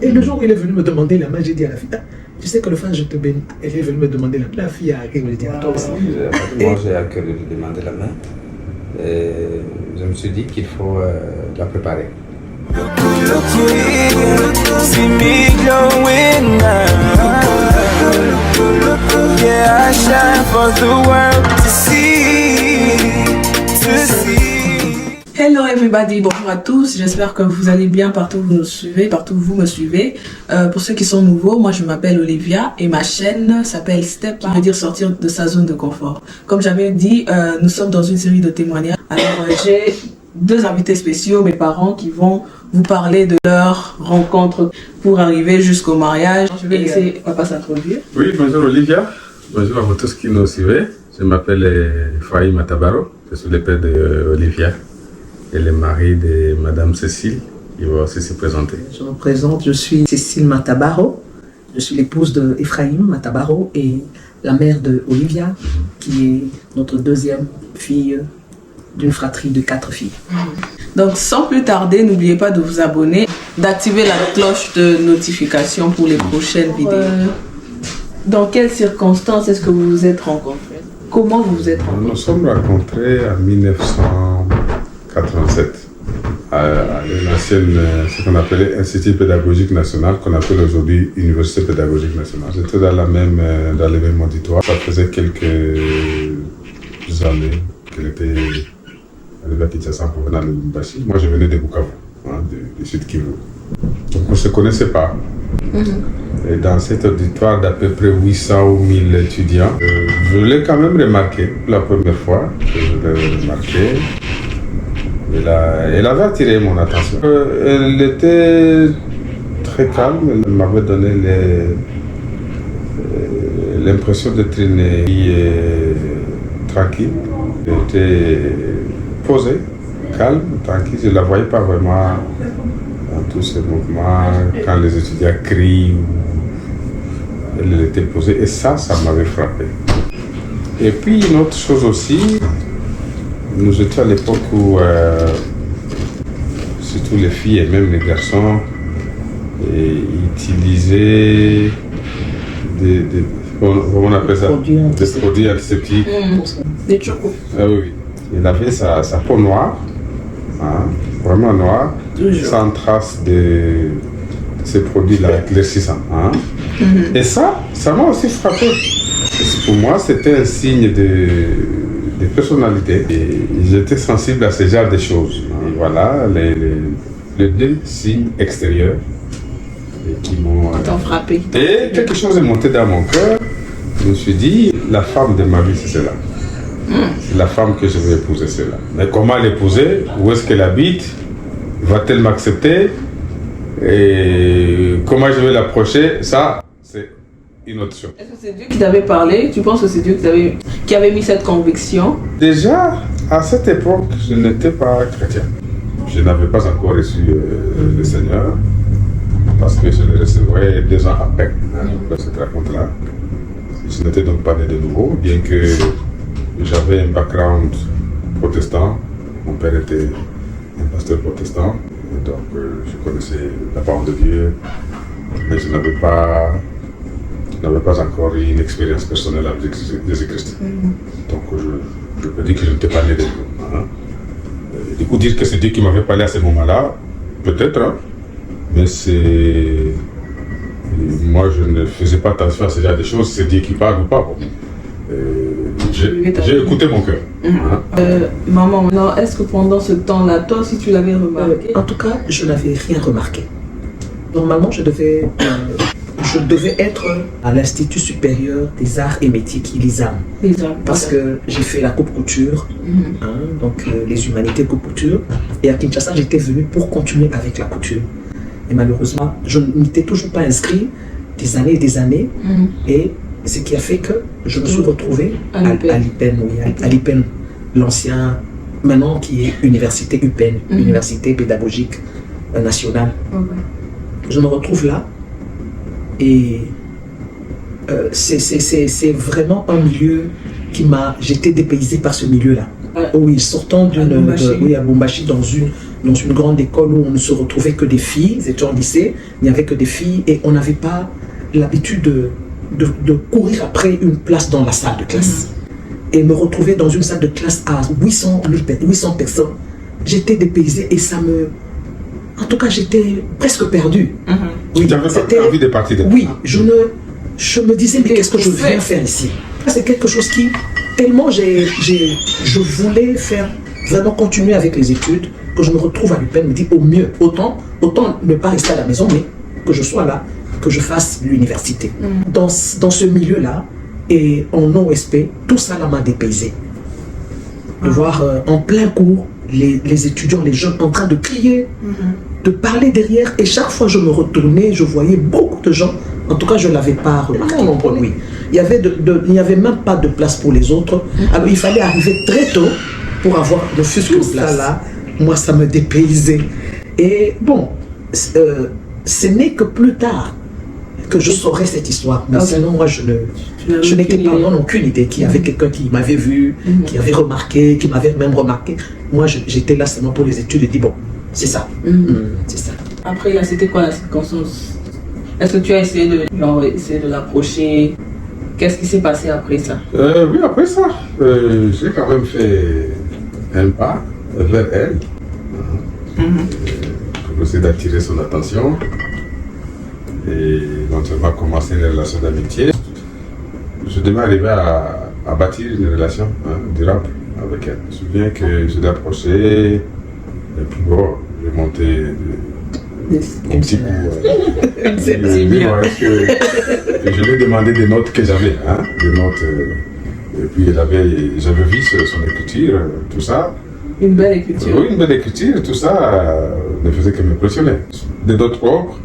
Et le jour où il est venu me demander la main, j'ai dit à la fille, ah, tu sais que le fan, je te bénis. Elle est venue me demander la fille a arrêté, je lui ai dit, toi aussi. Moi, j'ai à cœur de lui demander la main. Et je me suis dit qu'il faut la préparer. Hello everybody, bonjour à tous, j'espère que vous allez bien partout où vous nous suivez, partout où vous me suivez. Pour ceux qui sont nouveaux, moi je m'appelle Olivia et ma chaîne s'appelle Step, qui veut dire sortir de sa zone de confort. Comme j'avais dit, nous sommes dans une série de témoignages. Alors j'ai deux invités spéciaux, mes parents, qui vont vous parler de leur rencontre pour arriver jusqu'au mariage. Je vais laisser papa s'introduire. Oui, bonjour Olivia, bonjour à vous tous qui nous suivez. Je m'appelle Ephraim Matabaro, je suis le père d'Olivia. Et le mari de Madame Cécile, il va aussi se présenter. Je me présente, je suis Cécile Matabaro, je suis l'épouse de Ephraim Matabaro et la mère de Olivia, qui est notre deuxième fille d'une fratrie de 4 filles. Donc sans plus tarder, n'oubliez pas de vous abonner, d'activer la cloche de notification pour les prochaines vidéos. Dans quelles circonstances est-ce que vous vous êtes rencontrés? Comment vous vous êtes rencontrés? Nous nous sommes rencontrés en 1987 à l'ancienne, ce qu'on appelait Institut pédagogique national, qu'on appelle aujourd'hui Université pédagogique nationale. J'étais dans le même auditoire. Ça faisait quelques années qu'elle était arrivée à Kinshasa pour venir à Lubumbashi. Moi, je venais de Bukavu, du sud Kivu. Donc, on ne se connaissait pas. Et dans cet auditoire d'à peu près 800 ou 1000 étudiants, je l'ai quand même remarqué pour la première fois. Je l'ai remarqué. Elle avait attiré mon attention. Elle était très calme, elle m'avait donné l'impression d'être une fille tranquille. Elle était posée, calme, tranquille. Je ne la voyais pas vraiment dans tous ces mouvements. Quand les étudiants crient, elle était posée. Et ça m'avait frappé. Et puis une autre chose aussi, nous étions à l'époque où, surtout les filles et même les garçons, utilisaient comment on appelle ça? Des produits antiseptiques. Des chocos. Ah oui. Il avait sa peau noire, vraiment noire, sans trace de ces produits-là éclaircissants. Et ça m'a aussi frappé. Pour moi, c'était un signe de personnalité. Et j'étais sensible à ce genre de choses. Et voilà, les deux signes extérieurs qui m'ont frappé. Et quelque chose est monté dans mon cœur. Je me suis dit, la femme de ma vie, c'est celle-là. C'est la femme que je vais épouser, celle-là. Mais comment l'épouser? Où est-ce qu'elle habite? Va-t-elle m'accepter? Et comment je vais l'approcher? Ça, c'est une autre chose. Est-ce que c'est Dieu qui t'avait parlé? Tu penses que c'est Dieu qui avait mis cette conviction? Déjà, à cette époque, je n'étais pas chrétien. Je n'avais pas encore reçu le Seigneur, parce que je le recevrai 2 ans après, dans cette rencontre-là. Je n'étais donc pas né de nouveau, bien que j'avais un background protestant. Mon père était un pasteur protestant, et donc je connaissais la parole de Dieu, mais je n'avais pas encore eu une expérience personnelle avec Jésus-Christ. Donc je peux dire que je n'étais pas né de nouveau. Du coup, dire que c'est Dieu qui m'avait parlé à ce moment-là, peut-être, mais c'est... Moi, je ne faisais pas attention à ce genre de choses, c'est Dieu qui parle ou pas. J'ai écouté mon cœur. Maman, non, est-ce que pendant ce temps-là, toi aussi tu l'avais remarqué? En tout cas, je n'avais rien remarqué. Normalement, je devais être à l'Institut supérieur des arts et métiers qui l'ISAM. Parce que j'ai fait la coupe couture, donc les humanités coupe couture. Et à Kinshasa, j'étais venue pour continuer avec la couture. Et malheureusement, je n'étais toujours pas inscrit des années et des années. Et ce qui a fait que je me suis retrouvé à l'IPEN, l'ancien, maintenant qui est Université UPEN, Université pédagogique nationale. Je me retrouve là. Et c'est vraiment un milieu qui m'a... J'étais dépaysé par ce milieu-là. Oui, sortant à Lubumbashi, dans dans une grande école où on ne se retrouvait que des filles. Nous étions au lycée, il n'y avait que des filles et on n'avait pas l'habitude de courir après une place dans la salle de classe. Et me retrouver dans une salle de classe à 800 personnes, j'étais dépaysée et ça me... En tout cas, j'étais presque perdue. Oui, tu avais envie de partir. Oui, je me disais, mais qu'est-ce que je viens faire ici? C'est quelque chose qui, tellement je voulais faire, vraiment continuer avec les études, que je me retrouve à l'UPEN, me dis au mieux, autant ne pas rester à la maison, mais que je sois là, que je fasse l'université. Dans ce milieu-là, et en OSP, tout ça là m'a dépaysé. De voir en plein cours, les étudiants, les jeunes en train de crier, de parler derrière, et chaque fois je me retournais, je voyais beaucoup de gens, en tout cas je ne l'avais pas remarqué, oui. Il n'y avait même pas de place pour les autres, alors il fallait arriver très tôt pour avoir le fût que ça là, moi ça me dépaysait. Et bon, ce n'est que plus tard que je saurais cette histoire, mais sinon moi je n'étais pas, aucune idée qu'il y avait quelqu'un qui m'avait vu, qui avait remarqué, qui m'avait même remarqué. Moi j'étais là seulement pour les études et dit bon, c'est ça. C'est ça. Après là, c'était quoi la circonstance? Est-ce que tu as essayé de l'approcher? Qu'est-ce qui s'est passé après ça? Oui, après ça, j'ai quand même fait un pas vers elle pour essayer d'attirer son attention. Et éventuellement commencer une relation d'amitié. Je devais arriver à bâtir une relation durable avec elle. Je me souviens que je l'ai approchée, et puis bon, j'ai monté un petit coup. Je lui ai demandé des notes que j'avais, des notes. Et puis j'avais vu son écriture, tout ça. Une belle écriture. Oui, une belle écriture, tout ça ne faisait que m'impressionner. Des notes propres.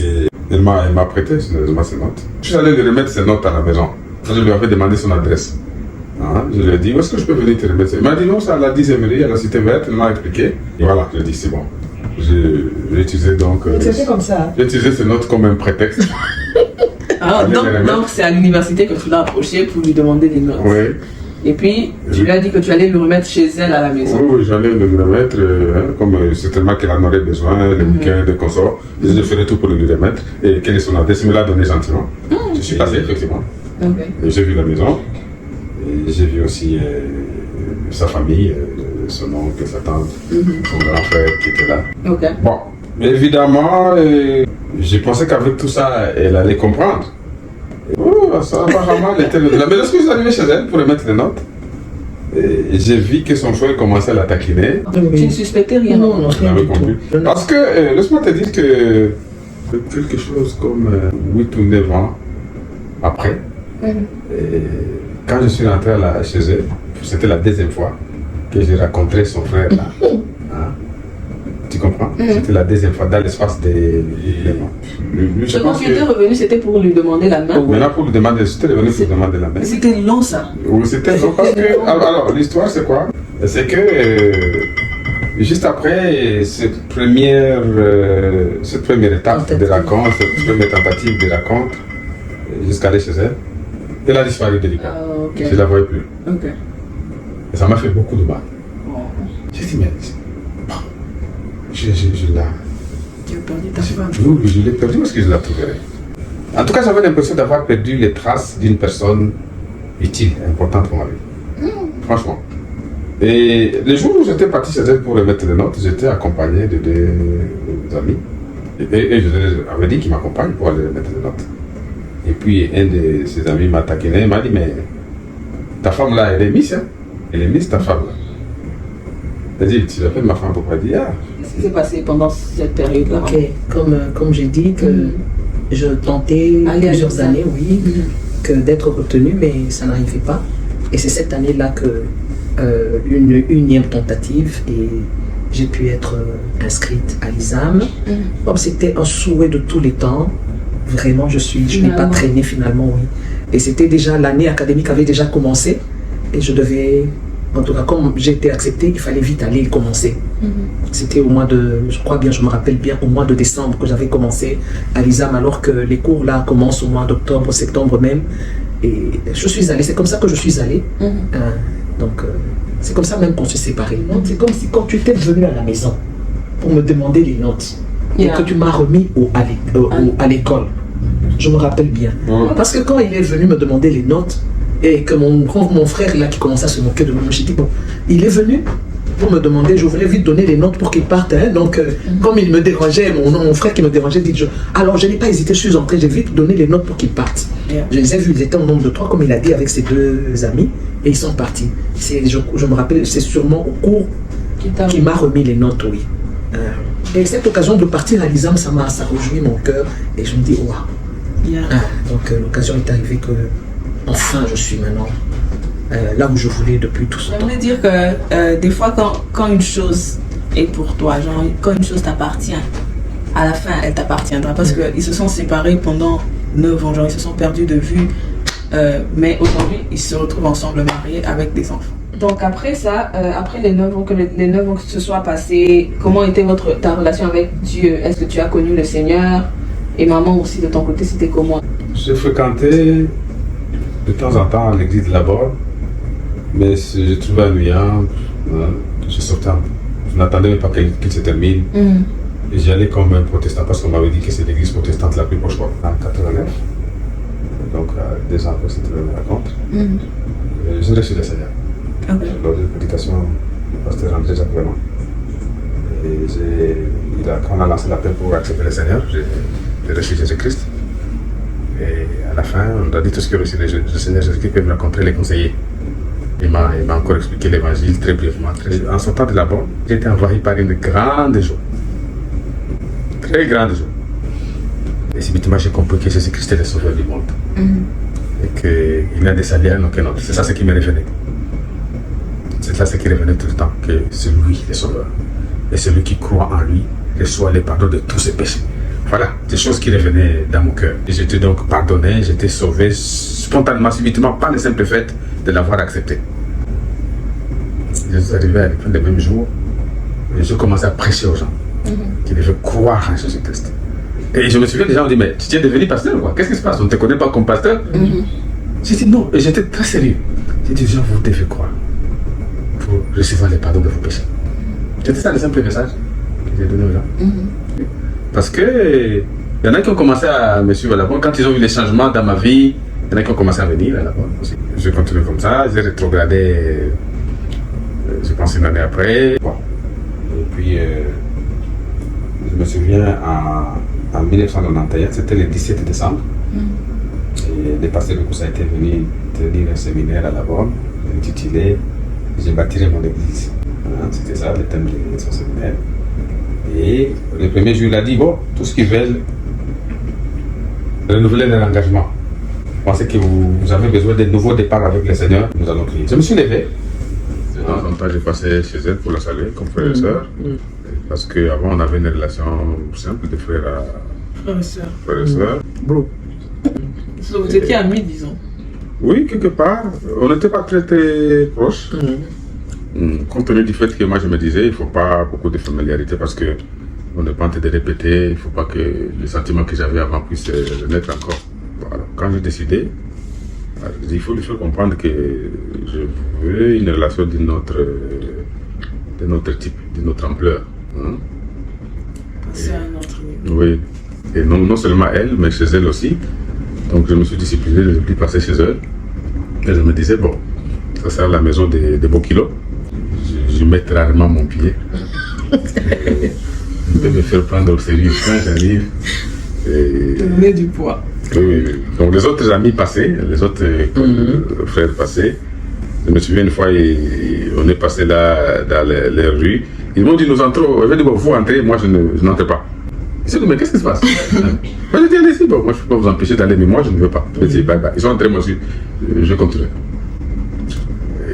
Et elle m'a prêté généreusement ses notes. Je suis allé lui remettre ses notes à la maison. Je lui avais demandé son adresse. Je lui ai dit, où est-ce que je peux venir te remettre? Il m'a dit non, c'est à la 10e rue, à la Cité Verte. Il m'a expliqué. Et voilà, j'ai dit c'est bon. J'ai utilisé donc. C'était comme ça. J'ai utilisé ces notes comme un prétexte. Donc c'est à l'université que tu l'as approché pour lui demander des notes. Oui. Et puis, tu lui as dit que tu allais le remettre chez elle à la maison. Oui, j'allais le remettre, comme certainement qu'elle en aurait besoin, le week-end, de consort. Je ferai tout pour le lui remettre. Et quelle est son adresse? Il me l'a donné gentiment. Je suis passé, effectivement. Et j'ai vu la maison. Et j'ai vu aussi sa famille, son oncle, sa tante, son grand frère qui était là. Bon, évidemment, j'ai pensé qu'avec tout ça, elle allait comprendre. Ça apparemment, elle était là. Mais lorsque je suis arrivé chez elle pour remettre les notes, j'ai vu que son frère commençait à la taquiner. Tu ne suspectais rien? Non, rien du tout. Parce que, laisse-moi te dire que quelque chose comme 8 ou 9 ans après, quand je suis rentré chez elle, c'était la deuxième fois que j'ai rencontré son frère là. Tu comprends? C'était la deuxième fois dans l'espace des mois. Quand tu étais revenu, c'était pour lui demander la main? Maintenant, pour lui demander, j'étais revenu pour lui demander la main. C'était long ça? Oui, c'était long parce que. Alors, l'histoire, c'est quoi? C'est que juste après cette première étape de raconte, cette première tentative de raconte, jusqu'à aller chez elle a disparu délicatement. Je ne la voyais plus. Et ça m'a fait beaucoup de mal. J'ai dit, mais. Je l'ai. Tu as perdu ta femme? Oui, je l'ai perdu parce que je la trouverai. En tout cas, j'avais l'impression d'avoir perdu les traces d'une personne utile, importante pour ma vie. Franchement. Et le jour où j'étais parti chez elle pour remettre les notes, j'étais accompagné de deux amis. Et je leur avais dit qu'ils m'accompagnent pour aller remettre les notes. Et puis un de ses amis m'a taquiné, il m'a dit, mais ta femme là, elle est mise, Elle est mise, ta femme là. C'est-à-dire, tu l'appelles ma femme pour pas dire. Qu'est-ce qui s'est passé pendant cette période-là? Comme j'ai dit que je tentais plusieurs années, que d'être retenue, mais ça n'arrivait pas. Et c'est cette année-là que une unième tentative et j'ai pu être inscrite à l'ISAM. Comme c'était un souhait de tous les temps, vraiment, je n'ai pas traîné finalement, Et c'était déjà, l'année académique avait déjà commencé et je devais. En tout cas, comme j'ai été acceptée, il fallait vite aller commencer. C'était au mois de, je me rappelle bien, au mois de décembre que j'avais commencé à l'ISAM, alors que les cours là commencent au mois d'octobre, septembre même. Et je suis allée, c'est comme ça que je suis allée. Donc, C'est comme ça même qu'on se séparait. C'est comme si quand tu étais venu à la maison pour me demander les notes et que tu m'as remis à l'école. Je me rappelle bien. Parce que quand il est venu me demander les notes et que mon frère là qui commençait à se moquer de moi, j'ai dit bon, il est venu pour me demander, je voulais vite donner les notes pour qu'il parte. Hein. Donc, comme il me dérangeait, mon frère qui me dérangeait, dit alors je n'ai pas hésité, je suis entré, j'ai vite donné les notes pour qu'il parte. Je les ai vus, ils étaient au nombre de 3, comme il a dit, avec ses 2 amis, et ils sont partis. Je me rappelle, c'est sûrement au cours qu'il m'a remis les notes, oui. Et cette occasion de partir à l'ISAM, ça réjouit mon cœur, et je me dis, waouh. Donc, l'occasion est arrivée que, enfin, je suis maintenant là où je voulais depuis tout ce temps. J'aimerais dire que des fois, quand une chose est pour toi, genre quand une chose t'appartient, à la fin, elle t'appartiendra. Parce qu'ils se sont séparés pendant 9 ans, genre ils se sont perdus de vue. Mais aujourd'hui, ils se retrouvent ensemble mariés avec des enfants. Donc après ça, après les 9 ans que se soient passés, comment était ta relation avec Dieu? Est-ce que tu as connu le Seigneur? Et maman aussi, de ton côté, c'était comment? J'ai fréquenté de temps en temps l'église de la Borne, mais j'ai trouvé ennuyant. Je sortais, je n'attendais même pas qu'il se termine. Et j'y allais comme un protestant parce qu'on m'avait dit que c'est l'église protestante la plus proche, quoi, en 89. Donc, 2 ans après cette rencontre, j'ai reçu le Seigneur. Lors de la prédication du pasteur André Jacques Vraiment. Et quand on a lancé l'appel pour accepter le Seigneur, j'ai reçu Jésus-Christ. Et à la fin, on a dit tout ce que le Seigneur Jésus-Christ peut me raconter, les conseiller. Il m'a encore expliqué l'évangile très brièvement. En sortant de là-bas, j'ai été envahi par une grande joie. Très grande joie. Et subitement, j'ai compris que Jésus-Christ est le sauveur du monde. Et qu'il n'a de salut à aucun autre. C'est ça ce qui me revenait. C'est ça ce qui revenait tout le temps. Que c'est lui le sauveur. Et celui qui croit en lui reçoit le pardon de tous ses péchés. Voilà, des choses qui revenaient dans mon cœur. J'étais donc pardonné, j'étais sauvé spontanément, subitement, par le simple fait de l'avoir accepté. Je suis arrivé à la fin des mêmes jours et je commençais à prêcher aux gens qui devaient croire en Jésus-Christ. Et je me souviens, des gens ont dit, mais tu es devenu pasteur ou quoi? Qu'est-ce qui se passe? On ne te connaît pas comme pasteur? J'ai dit non, et j'étais très sérieux. J'ai dit, gens, vous devez croire pour recevoir le pardon de vos péchés. C'était ça le simple message que j'ai donné aux gens. Parce que il y en a qui ont commencé à me suivre là-bas. Quand ils ont vu les changements dans ma vie, il y en a qui ont commencé à venir là-bas aussi. Je continue comme ça, j'ai rétrogradé, je pense une année après. Bon. Et puis, je me souviens en 1991, c'était le 17 décembre. Et le pasteur de Koussa était venu tenir un séminaire à la Borne, intitulé « Je bâtirai mon église ». C'était ça le thème de son séminaire. Et le premier jour, il a dit, bon, tous ceux qui veulent renouveler leur engagement, pensez que vous avez besoin d'un nouveau départ avec le Seigneur, nous allons prier. Je me suis levé. De temps en temps, j'ai passé chez elle pour la saluer comme frère et sœur. Parce qu'avant, on avait une relation simple de frère et sœur. Vous étiez amis, disons. Oui, quelque part. On n'était pas très, très proches. Compte tenu du fait que moi je me disais, il ne faut pas beaucoup de familiarité parce qu'on n'est pas en train de répéter, il ne faut pas que les sentiments que j'avais avant puissent renaître encore. Voilà. Quand j'ai décidé, il faut lui faire comprendre que je veux une relation d'un autre type, d'une autre ampleur. C'est un autre niveau. Oui, et non seulement elle, mais chez elle aussi. Donc je me suis discipliné de ne plus passer chez elle. Et je me disais, bon, ça sert à la maison des beaux kilos. Je mets rarement mon pied. Je peux me faire prendre au sérieux quand j'arrive. Donner du poids. Oui. Donc les autres amis passaient, les autres frères passaient. Je me souviens une fois, on est passé là dans les rues. Ils m'ont dit, nous entrons. Je dit, bon, vous entrez, moi je n'entre pas. Ils m'ont dit, mais qu'est-ce qui se passe? Moi je dis, allez-y, bon, moi je ne peux pas vous empêcher d'aller, mais moi je ne veux pas. Je dis, bye bye. Ils sont entrés, moi aussi, je continue.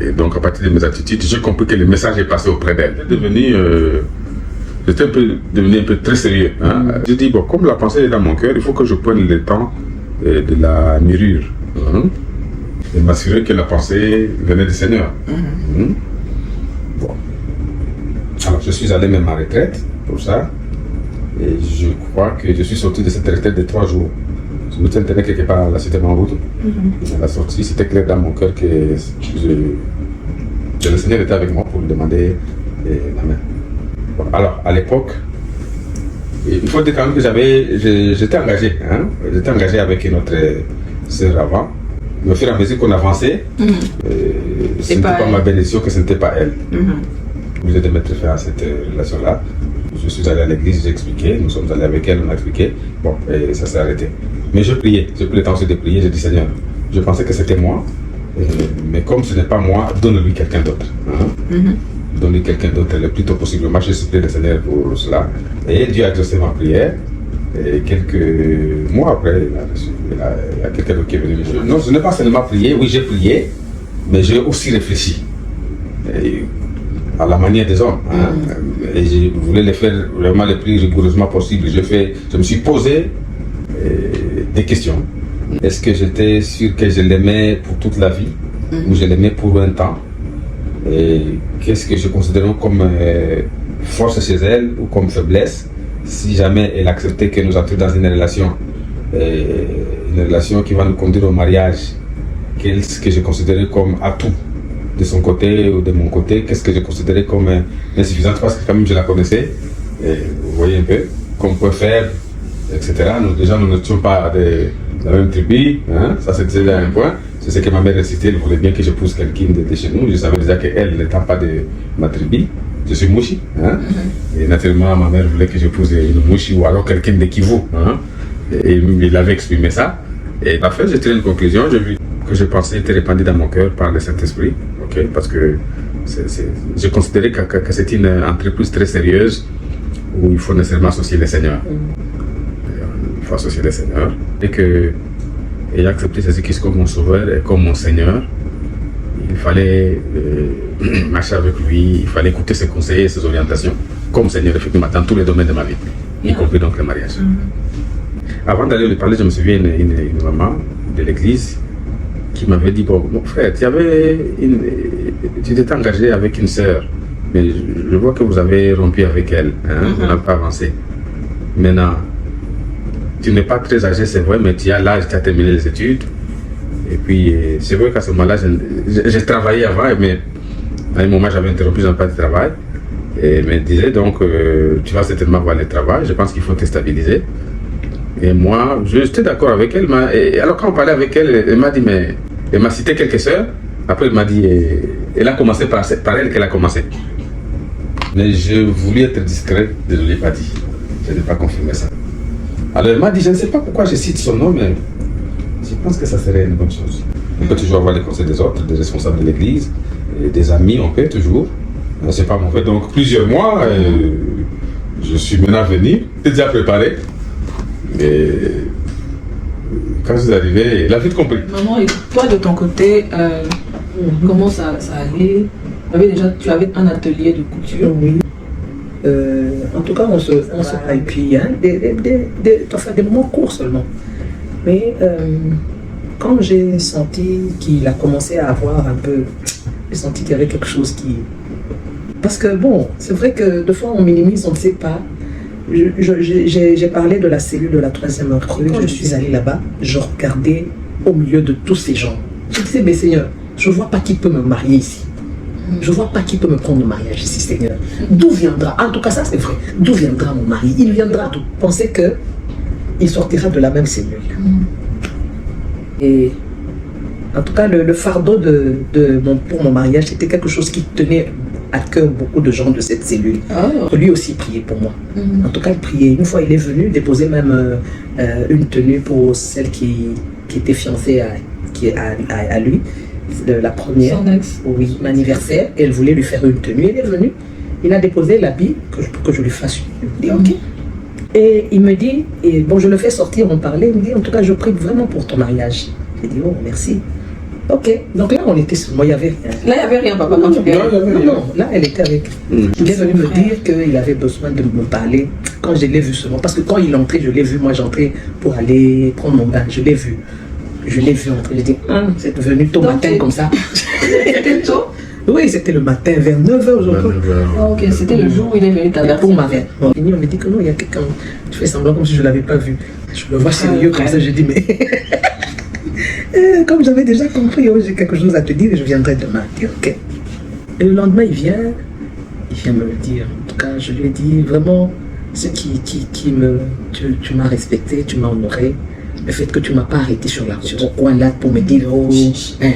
Et donc, à partir de mes attitudes, j'ai compris que le message est passé auprès d'elle. J'étais devenu un peu très sérieux. J'ai dit, bon, comme la pensée est dans mon cœur, il faut que je prenne le temps de la mûrir. Et m'assurer que la pensée venait du Seigneur. Bon. Alors, je suis allé même en retraite pour ça. Et je crois que je suis sorti de cette retraite de 3 jours. Je me tenais quelque part à la cité Mamboudou. À la sortie, c'était clair dans mon cœur que Le Seigneur était avec moi pour lui demander la main. Bon, alors, à l'époque, il faut dire quand même que j'étais engagé. Hein? J'étais engagé avec une autre sœur avant. Mais au fur et à mesure qu'on avançait, ce n'était pas ma bénédiction, que ce n'était pas elle. Obligé de mettre fin à cette relation-là. Je suis allé à l'église, j'ai expliqué, nous sommes allés avec elle, on a expliqué. Bon, et ça s'est arrêté. Mais je priais, j'ai pris le temps de prier, j'ai dit Seigneur, je pensais que c'était moi, mais comme ce n'est pas moi, donne-lui quelqu'un d'autre. Hein? Donne-lui quelqu'un d'autre le plus tôt possible. Moi, j'ai supplié le Seigneur pour cela. Et Dieu a exaucé ma prière. Et quelques mois après, il y a quelqu'un d'autre qui est venu me dire non, je n'ai pas seulement prié, oui, j'ai prié, mais j'ai aussi réfléchi. À la manière des hommes. Hein? Et je voulais le faire vraiment le plus rigoureusement possible. Je me suis posé des questions. Est-ce que j'étais sûr que je l'aimais pour toute la vie ou je l'aimais pour un temps? Et qu'est-ce que je considérais comme force chez elle ou comme faiblesse si jamais elle acceptait que nous entrions dans une relation qui va nous conduire au mariage? Qu'est-ce que je considérais comme atout de son côté ou de mon côté? Qu'est-ce que je considérais comme insuffisante parce que quand même je la connaissais, et vous voyez un peu, qu'on peut faire, etc. Nous déjà nous n'étions pas de la même tribu, hein? Ça c'était déjà un point. C'est ce que ma mère récitait, elle voulait bien que je pousse quelqu'un de chez nous. Je savais déjà qu'elle n'étant pas de ma tribu, je suis mouchi. Hein? Et naturellement ma mère voulait que je pousse une mouchi ou alors quelqu'un de Kivu. Hein? Et il avait exprimé ça. Et à la fin j'ai tiré une conclusion, j'ai vu que je pensais était répandu dans mon cœur par le Saint-Esprit. Okay? Parce que je considérais que c'est une entreprise très sérieuse où il faut nécessairement associer le Seigneur. Il faut associer le Seigneur. Et que ayant accepté Jésus-Christ comme mon sauveur et comme mon Seigneur, il fallait marcher avec lui, il fallait écouter ses conseils et ses orientations comme Seigneur, effectivement, dans tous les domaines de ma vie, y compris donc le mariage. Avant d'aller lui parler, je me souviens d'une maman de l'église qui m'avait dit, bon, mon frère, tu t'es engagé avec une sœur, mais je vois que vous avez rompu avec elle, hein, on n'a pas avancé. Maintenant, tu n'es pas très âgé, c'est vrai, mais tu as l'âge, tu as terminé les études. Et puis, c'est vrai qu'à ce moment-là, j'ai travaillé avant, mais à un moment, j'avais interrompu, je n'avais pas de travail. Et me disait donc, tu vas certainement avoir le travail, je pense qu'il faut te stabiliser. Et moi, j'étais d'accord avec elle. Et alors, quand on parlait avec elle, elle m'a dit, mais elle m'a cité quelques sœurs. Après, elle m'a dit, elle a commencé par elle qu'elle a commencé. Mais je voulais être discret, je ne l'ai pas dit. Je n'ai pas confirmé ça. Alors, elle m'a dit, je ne sais pas pourquoi je cite son nom, mais je pense que ça serait une bonne chose. On peut toujours avoir les conseils des autres, des responsables de l'église, des amis, on peut toujours. C'est pas mauvais. Donc, plusieurs mois, je suis maintenant venu, déjà préparé. Et quand je suis arrivé, elle a vite compris. Maman, et toi de ton côté, comment ça allait? Tu avais un atelier de couture? Oui. En tout cas, on se paye puis, hein, des moments courts seulement. Mais quand j'ai senti qu'il a commencé à avoir un peu, j'ai senti qu'il y avait quelque chose qui... Parce que bon, c'est vrai que de fois on minimise, on ne sait pas. J'ai parlé de la cellule de la 3e rue. Quand je suis allée là-bas, je regardais au milieu de tous ces gens. Je disais, mais Seigneur, je ne vois pas qui peut me marier ici. Je ne vois pas qui peut me prendre le mariage ici, Seigneur. D'où viendra, en tout cas ça c'est vrai, d'où viendra mon mari? Il viendra d'où? Pensez qu'il sortira de la même cellule. Et en tout cas, le fardeau pour mon mariage, c'était quelque chose qui tenait à cœur beaucoup de gens de cette cellule. Lui aussi priait pour moi. En tout cas, il priait. Une fois, il est venu déposer même une tenue pour celle qui était fiancée à lui. La première, oui, mon anniversaire, elle voulait lui faire une tenue, elle est venue, il a déposé l'habit que je lui fasse. Il me dit ok. Et il me dit, bon, je le fais sortir, on parlait, il me dit en tout cas je prie vraiment pour ton mariage. J'ai dit oh merci. Ok, donc là on était seulement, il n'y avait rien. Là il n'y avait rien, papa, quand tu Non, là elle était avec. Il est venu me dire qu'il avait besoin de me parler quand je l'ai vu seulement. Parce que quand il entrait, je l'ai vu, moi j'entrais pour aller prendre mon bain, je l'ai vu. Je l'ai vu entrer, j'ai dit, c'est devenu tôt matin comme ça. C'était tôt? Oui, c'était le matin, vers 9h aujourd'hui. Ok, c'était le jour où il est venu t'avertir. Pour ma mère. On me dit que non, il y a quelqu'un. Tu fais semblant comme si je ne l'avais pas vu. Je le vois sérieux comme ça, je dis, mais. Comme j'avais déjà compris, j'ai quelque chose à te dire et je viendrai demain. Je dis, ok. Et le lendemain, il vient me le dire. En tout cas, je lui ai dit vraiment ce qui me... Tu m'as respecté, tu m'as honoré. Le fait que tu ne m'as pas arrêté sur la route, au coin là, pour me dire, oh, hein.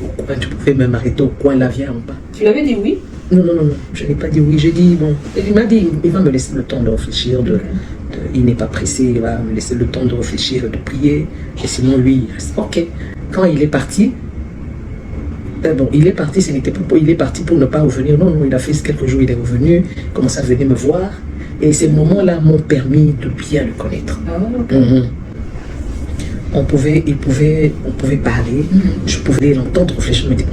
Au coin, tu pouvais même m'arrêter au coin là, viens en bas. Tu l'avais dit oui? Non, je n'ai pas dit oui. J'ai dit, bon, il m'a dit, il va me laisser le temps de réfléchir, il n'est pas pressé, il va me laisser le temps de réfléchir, de prier, et sinon lui, il reste. Ok. Quand il est parti, il est parti, il est parti pour ne pas revenir. Non, il a fait quelques jours, il est revenu, il commence à venir me voir, et ces moments-là m'ont permis de bien le connaître. On pouvait parler, je pouvais l'entendre réfléchir, je me dis,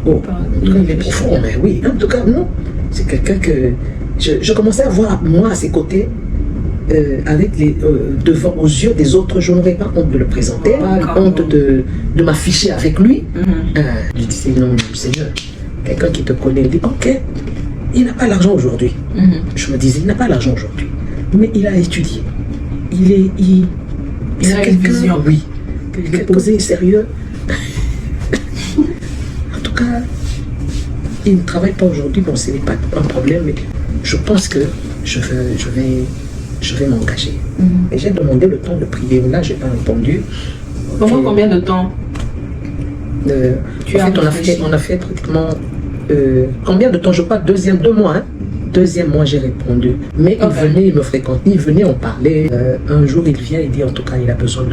oh, il est profond, mais oui, en tout cas, non. C'est quelqu'un que je commençais à voir, moi, à ses côtés, avec devant, aux yeux des autres, je n'aurais pas honte de le présenter, pas honte de m'afficher avec lui. Je disais, non, Seigneur, quelqu'un qui te connaît, il dit, ok, il n'a pas l'argent aujourd'hui. Je me disais, il n'a pas l'argent aujourd'hui, mais il a étudié. Il a quelqu'un, oui, il est posé, sérieux. En tout cas, il ne travaille pas aujourd'hui, bon, ce n'est pas un problème, mais je pense que je vais m'engager. Et j'ai demandé le temps de prier. Là, je n'ai pas répondu. Pendant combien de temps on a fait pratiquement... combien de temps? Je crois 2 mois. 2e mois, j'ai répondu. Mais il venait, il me fréquentait, il venait, on parlait. Un jour, il vient, il dit, en tout cas, il a besoin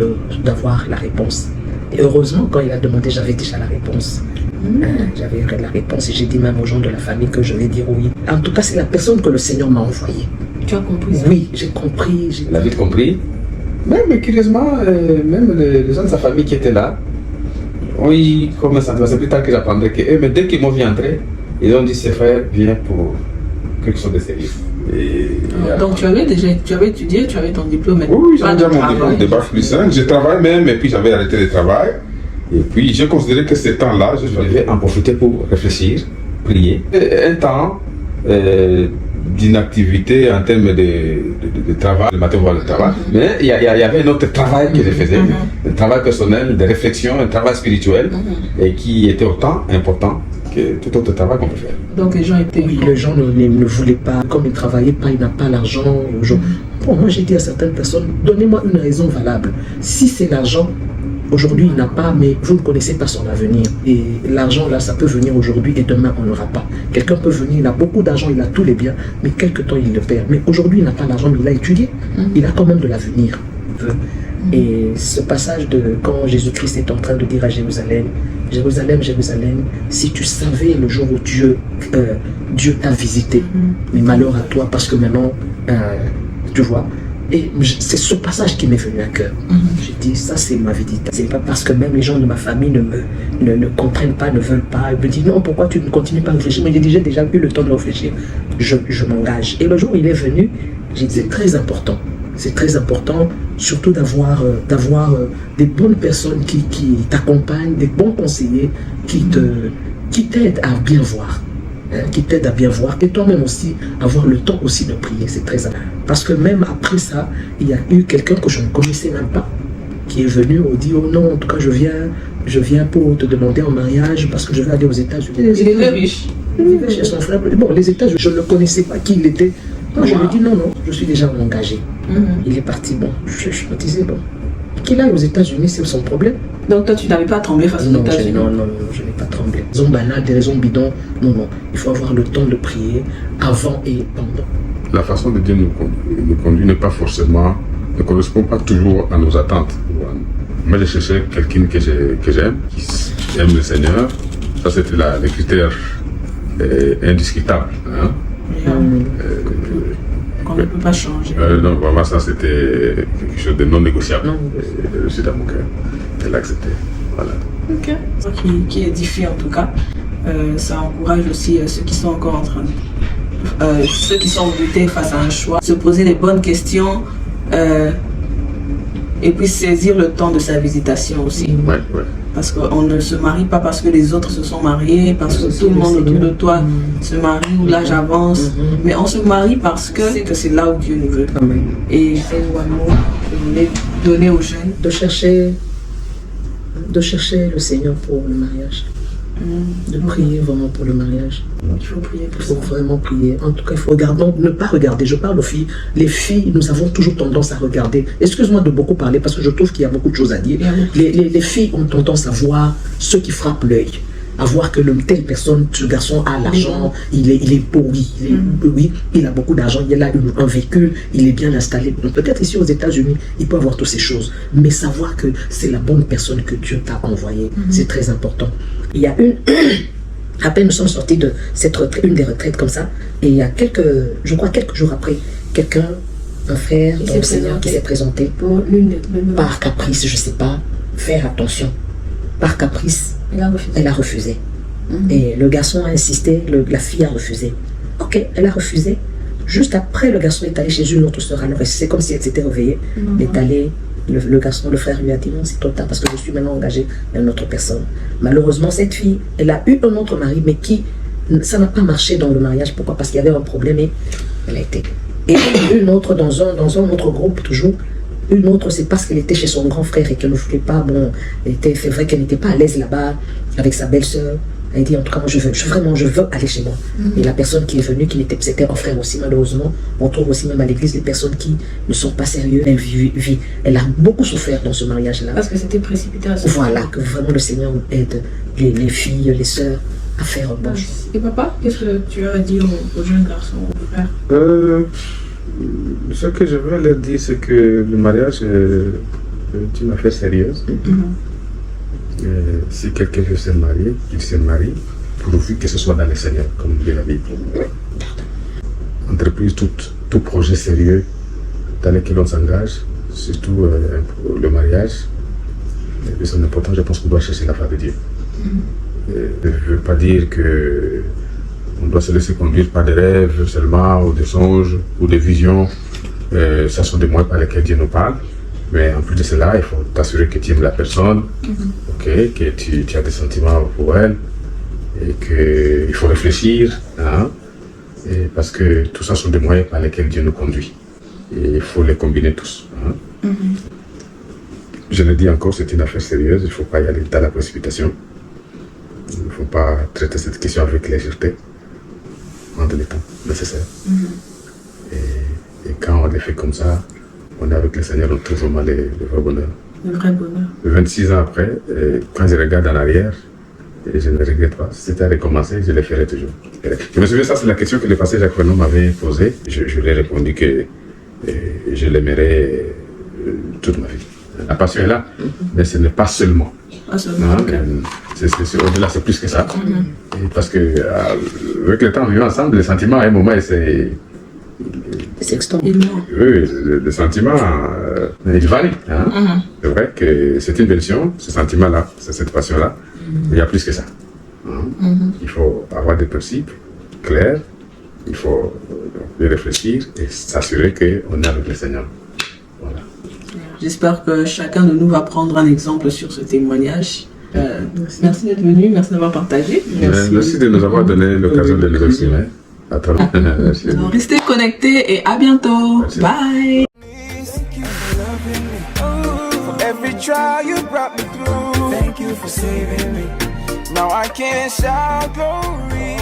d'avoir la réponse. Et heureusement, quand il a demandé, j'avais déjà la réponse. J'avais la réponse et j'ai dit même aux gens de la famille que je vais dire oui. En tout cas, c'est la personne que le Seigneur m'a envoyée. Tu as compris ça? Oui, j'ai compris. Il a vite compris. Même curieusement, même les gens de sa famille qui étaient là, oui, comme ça, c'est plus tard que j'apprendrai que mais dès qu'ils m'ont vu entrer, ils ont dit, ses frères, viens pour quelque chose de sérieux. Donc tu avais étudié, tu avais ton diplôme. Oui, j'avais déjà mon diplôme de Bac plus 5. Je travaillais même, et puis j'avais arrêté le travail. Et puis j'ai considéré que ce temps-là, je devais en profiter pour réfléchir, prier. Un temps d'inactivité en termes de travail, le matin voir le travail. Mais il y avait un autre travail que je faisais, un travail personnel, de réflexion, un travail spirituel, et qui était autant important que tout autre travail qu'on peut faire. Donc les gens étaient... Oui, les gens ne voulaient pas, comme ils ne travaillaient pas, ils n'ont pas l'argent. Bon, moi j'ai dit à certaines personnes, donnez-moi une raison valable. Si c'est l'argent, aujourd'hui il n'a pas, mais vous ne connaissez pas son avenir. Et l'argent là, ça peut venir aujourd'hui et demain on n'aura pas. Quelqu'un peut venir, il a beaucoup d'argent, il a tous les biens, mais quelque temps il le perd. Mais aujourd'hui il n'a pas l'argent, mais il a étudié. Il a quand même de l'avenir. Et ce passage de quand Jésus-Christ est en train de dire à Jérusalem, Jérusalem, Jérusalem, si tu savais le jour où Dieu t'a visité, mais malheur à toi parce que maintenant, tu vois, et c'est ce passage qui m'est venu à cœur. J'ai dit, ça c'est ma visitation. C'est pas parce que même les gens de ma famille ne comprennent pas, ne veulent pas. Ils me disent, non, pourquoi tu ne continues pas à réfléchir? Mais j'ai déjà eu le temps de réfléchir. Je m'engage. Et le jour où il est venu, j'ai dit, c'est très important. C'est très important, surtout d'avoir des bonnes personnes qui t'accompagnent, des bons conseillers qui t'aident à bien voir. Qui t'aident à bien voir. Et toi-même aussi, avoir le temps aussi de prier, c'est très important. Parce que même après ça, il y a eu quelqu'un que je ne connaissais même pas, qui est venu, on dit, oh non, en tout cas, je viens pour te demander en mariage parce que je vais aller aux États-Unis. Il était riche. Il vivait chez son frère. Bon, les États-Unis, je ne le connaissais pas qui il était. Moi, je lui dis non, je suis déjà engagé. Il est parti, bon, je me disais, bon, qu'il aille aux États-Unis, c'est son problème. Donc toi, tu n'avais pas tremblé face aux États-Unis? Non, je n'ai pas tremblé. Des raisons banales, des raisons bidons, non. Il faut avoir le temps de prier avant et pendant. La façon de Dieu nous conduit ne correspond pas toujours à nos attentes. Moi, j'ai cherché quelqu'un que j'aime, qui aime le Seigneur. Ça, c'était le critère indiscutable. Hein? Qu'on ne peut pas changer. Non, vraiment, ça c'était quelque chose de non négociable. Je suis dans mon cœur. Elle l'a accepté. Voilà. Ok. Qui édifie en tout cas. Ça encourage aussi ceux qui sont encore en train de. Ceux qui sont butés face à un choix, se poser les bonnes questions et puis saisir le temps de sa visitation aussi. Ouais. Parce qu'on ne se marie pas parce que les autres se sont mariés, parce que tout le monde autour de toi se marie ou l'âge avance, mais on se marie parce que c'est là où Dieu nous veut. Amen. Et c'est un mot que vous voulez donner aux jeunes. De chercher le Seigneur pour le mariage. De prier vraiment pour le mariage. Il faut prier pour Il ça. faut vraiment prier. En tout cas, il faut regarder, ne pas regarder. Je parle aux filles. Les filles, nous avons toujours tendance à regarder. Excuse-moi de beaucoup parler parce que je trouve qu'il y a beaucoup de choses à dire. Les filles ont tendance à voir ce qui frappe l'œil. À voir que telle personne, ce garçon a l'argent, il est beau, oui, il a beaucoup d'argent, il a un véhicule, il est bien installé. Donc peut-être ici aux États-Unis, il peut avoir toutes ces choses. Mais savoir que c'est la bonne personne que Dieu t'a envoyée, c'est très important. Il y a à peine nous sommes sortis de cette retraite, une des retraites comme ça, et il y a quelques jours après, un frère dans le Seigneur qui s'est présenté par caprice, je ne sais pas, faire attention. Par caprice, elle a refusé. Et le garçon a insisté, la fille a refusé. Ok, elle a refusé. Juste après, le garçon est allé chez une autre sœur. Alors, c'est comme si elle s'était réveillée. Il est allé, le garçon, le frère lui a dit non, c'est trop tard parce que je suis maintenant engagé à une autre personne. Malheureusement, cette fille, elle a eu un autre mari, mais ça n'a pas marché dans le mariage. Pourquoi? Parce qu'il y avait un problème et elle a été. Et une autre, dans un autre groupe, toujours. Une autre, c'est parce qu'elle était chez son grand frère et qu'elle ne voulait pas, c'est vrai qu'elle n'était pas à l'aise là-bas avec sa belle-sœur. Elle a dit, en tout cas, moi, je veux aller chez moi. Et la personne qui est venue, c'était un frère aussi, malheureusement. On trouve aussi même à l'église les personnes qui ne sont pas sérieuses. Elle a beaucoup souffert dans ce mariage-là. Parce que c'était précipité à ce Voilà, que vraiment le Seigneur aide les filles, les sœurs à faire un bon choix. Et papa, qu'est-ce que tu as dit aux jeunes garçons, aux frères? Ce que je veux leur dire, c'est que le mariage est une affaire sérieuse. Si quelqu'un veut se marier, il se marie, pourvu que ce soit dans le Seigneur, comme dit la Bible. Entreprise, tout projet sérieux dans lequel on s'engage, surtout le mariage, de son importance, je pense qu'on doit chercher la face de Dieu. Je ne veux pas dire que on doit se laisser conduire par des rêves seulement, ou des songes, ou des visions. Ça sont des moyens par lesquels Dieu nous parle. Mais en plus de cela, il faut t'assurer que tu aimes la personne, que tu as des sentiments pour elle, et qu'il faut réfléchir. Parce que tout ça sont des moyens par lesquels Dieu nous conduit. Et il faut les combiner tous. Je le dis encore, c'est une affaire sérieuse, il ne faut pas y aller dans la précipitation. Il ne faut pas traiter cette question avec légèreté. Prendre le temps nécessaire. Et quand on les fait comme ça, on est avec le Seigneur, on trouve vraiment le vrai bonheur. Le vrai bonheur. 26 ans après, quand je regarde en arrière, et je ne regrette pas. Si c'était à recommencer, je le ferai toujours. Je me souviens, ça c'est la question que le pasteur Jacques Renaud m'avait posée. Je lui ai répondu que je l'aimerais toute ma vie. La passion est là, mais ce n'est pas seulement. C'est au-delà, c'est plus que ça. Et parce que avec le temps, on vit ensemble, les sentiments à un moment, c'est extant. Oui, le sentiment, il varie. C'est vrai que c'est une version, ce sentiment-là, c'est cette passion-là. Il y a plus que ça. Il faut avoir des principes clairs, il faut y réfléchir et s'assurer qu'on est avec le Seigneur. Voilà. J'espère que chacun de nous va prendre un exemple sur ce témoignage. Merci d'être venu, merci d'avoir partagé. Merci de nous avoir donné l'occasion de nous exprimer. Alors, restez connectés et à bientôt. Merci. Bye. Every trial you brought me through, thank you for saving me. Now I can't shout glory.